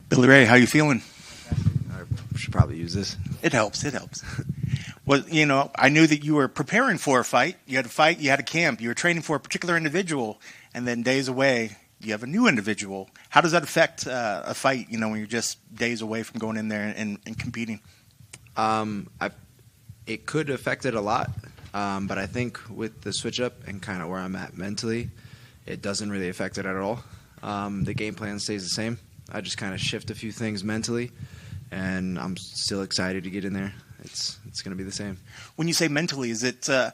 Billy Ray, how you feeling? I should probably use this. It helps. It helps. Well, I knew that you were preparing for a fight. You had a fight. You had a camp. You were training for a particular individual, and then days away, you have a new individual. How does that affect a fight? When you're just days away from going in there and competing. It could affect it a lot, but I think with the switch up and kind of where I'm at mentally, it doesn't really affect it at all. The game plan stays the same. I just kind of shift a few things mentally, and I'm still excited to get in there. It's going to be the same. When you say mentally, is it I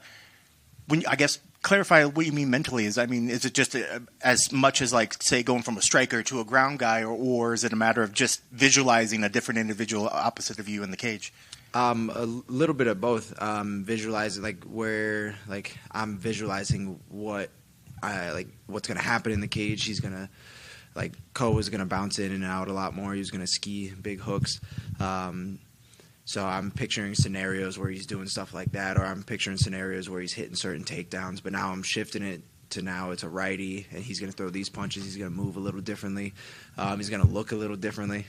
guess clarify what you mean mentally? Is it just as much as like say going from a striker to a ground guy, or is it a matter of just visualizing a different individual opposite of you in the cage? A little bit of both. Visualizing where I'm visualizing what's going to happen in the cage. He's going to Ko is going to bounce in and out a lot more. He's going to ski big hooks. So I'm picturing scenarios where he's doing stuff like that, or I'm picturing scenarios where he's hitting certain takedowns. But now I'm shifting it to now it's a righty, and he's going to throw these punches. He's going to move a little differently. He's going to look a little differently.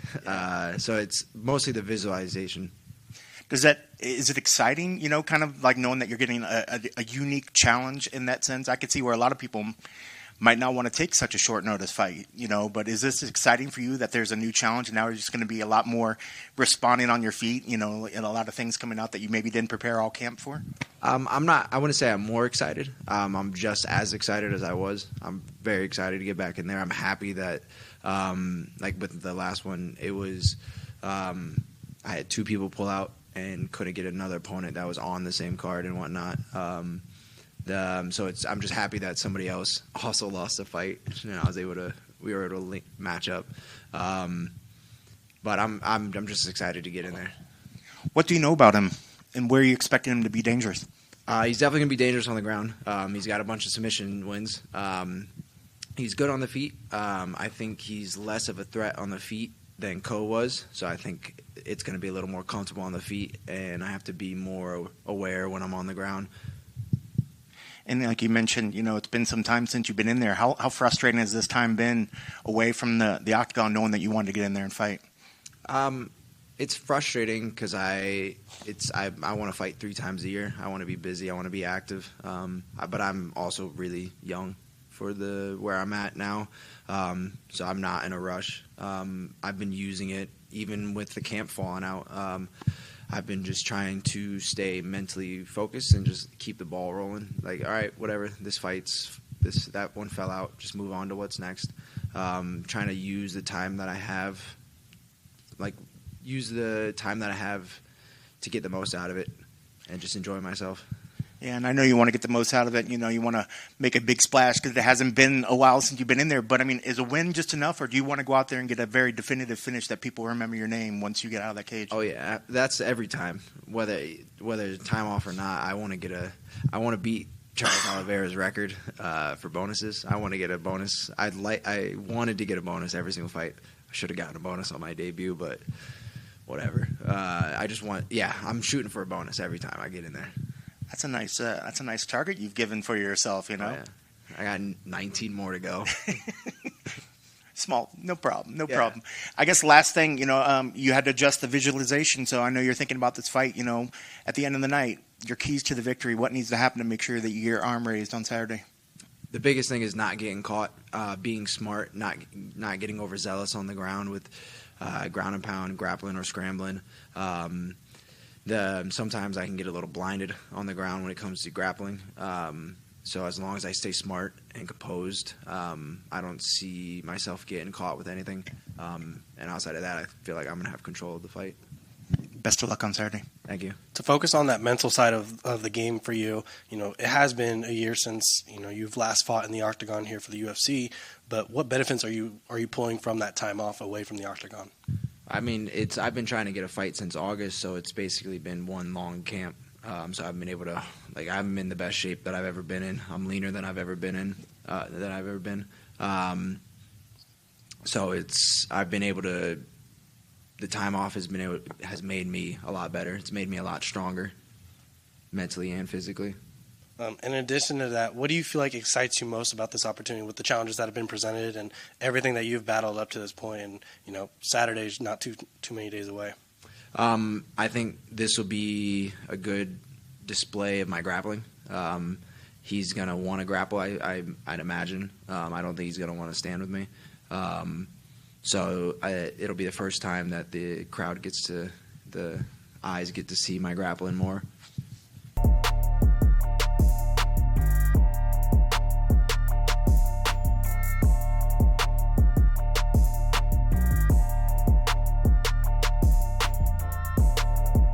So it's mostly the visualization. Is it exciting, kind of like knowing that you're getting a unique challenge in that sense? I could see where a lot of people might not want to take such a short notice fight, but is this exciting for you that there's a new challenge and now you're just going to be a lot more responding on your feet, and a lot of things coming out that you maybe didn't prepare all camp for? I wouldn't say I'm more excited. I'm just as excited as I was. I'm very excited to get back in there. I'm happy that, with the last one, it was, I had two people pull out and couldn't get another opponent that was on the same card and whatnot. So I'm just happy that somebody else also lost a fight. We were able to match up. But I'm just excited to get in there. What do you know about him, and where are you expecting him to be dangerous? He's definitely going to be dangerous on the ground. He's got a bunch of submission wins. He's good on the feet. I think he's less of a threat on the feet than Ko was, so I think it's going to be a little more comfortable on the feet, and I have to be more aware when I'm on the ground. And like you mentioned, it's been some time since you've been in there. How frustrating has this time been away from the octagon, knowing that you wanted to get in there and fight? It's frustrating because I want to fight 3 times a year. I want to be busy. I want to be active. But I'm also really young for where I'm at now, so I'm not in a rush. I've been using it even with the camp falling out. I've been just trying to stay mentally focused and just keep the ball rolling. All right, whatever. That one fell out. Just move on to what's next. Trying to use the time that I have, to get the most out of it and just enjoy myself. Yeah, and I know you want to get the most out of it. You want to make a big splash because it hasn't been a while since you've been in there. But, is a win just enough, or do you want to go out there and get a very definitive finish that people remember your name once you get out of that cage? Oh, yeah. That's every time. Whether time off or not, I want to beat Charles Oliveira's record for bonuses. I want to get a bonus. I wanted to get a bonus every single fight. I should have gotten a bonus on my debut, but whatever. I'm shooting for a bonus every time I get in there. That's a nice target you've given for yourself, Oh, yeah. I got 19 more to go. Small, no problem. I guess last thing, you had to adjust the visualization, so I know you're thinking about this fight, at the end of the night, your keys to the victory, what needs to happen to make sure that you get your arm raised on Saturday? The biggest thing is not getting caught, being smart, not getting overzealous on the ground with ground and pound, grappling or scrambling. Sometimes I can get a little blinded on the ground when it comes to grappling. So as long as I stay smart and composed, I don't see myself getting caught with anything. And outside of that, I feel like I'm going to have control of the fight. Best of luck on Saturday. Thank you. To focus on that mental side of the game for you, it has been a year since, you've last fought in the octagon here for the UFC, but what benefits are you pulling from that time off away from the octagon? I've been trying to get a fight since August, so it's basically been one long camp. So I've been able to, I'm in the best shape that I've ever been in. I'm leaner than I've ever been. So I've been able to. The time off has made me a lot better. It's made me a lot stronger, mentally and physically. In addition to that, what do you feel like excites you most about this opportunity with the challenges that have been presented and everything that you've battled up to this point? And, Saturday's not too many days away. I think this will be a good display of my grappling. He's going to want to grapple, I'd imagine. I don't think he's going to want to stand with me. So it'll be the first time that the eyes get to see my grappling more.